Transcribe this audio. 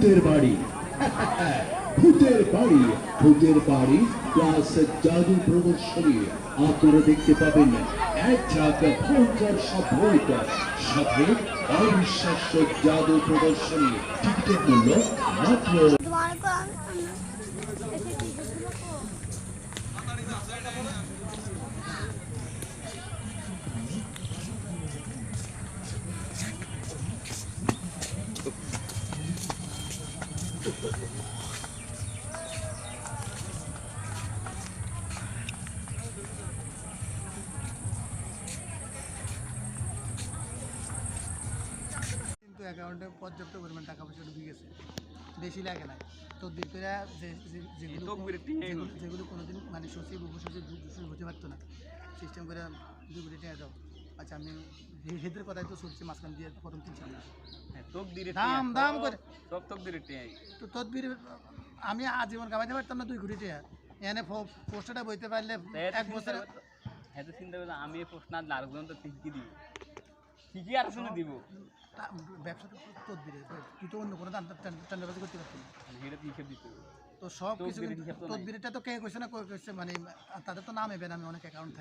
ভূতের বাড়ি ভূতের বাড়ি ভূতের বাড়ি প্লাস জাদু প্রদর্শনী আপনারা দেখতে পাবেন এক ঝাঁক ভয়ঙ্কর সব ভূত সাথে অবিশ্বাস্য জাদু প্রদর্শনী টিকিটের মূল্য মাত্র কিন্তু অ্যাকাউন্টে পর্যাপ্ত পরিমাণ টাকা পয়সা ঢুকে গেছে, বেশি লাগে না। তদবির করে যেগুলো কোনোদিন মানে সচিব উপসচিব বুঝতে পারতো না, সিস্টেম করে 2 কোটি টাকা দাও। আচ্ছা, আমি হেদের কথাই তো শুনছি মাঝখান দিয়ে প্রথম 3 সাল দাম দাম করে তো তদবির আমি আজীবন কামাইতে পারতাম না 2 কোটি টাকা। এনে পোস্টারটা বইতে পারলে 1 বছর চিন্তা করলাম আমি প্রশ্ন আরেকজন তো ঠিক দিব ঠিকই আর শুনে দিব ব্যবসা তো তদবিরে, তুই তো অন্য কোনো টেন্ডারবাজি করতে পারতি না। এটা হিসেব দিতে তো সব কিছু তদবিরটা তো কে কইছে না কইছে, মানে তাদের তো নাম এবেন আমি অনেক অ্যাকাউন্ট থাকে।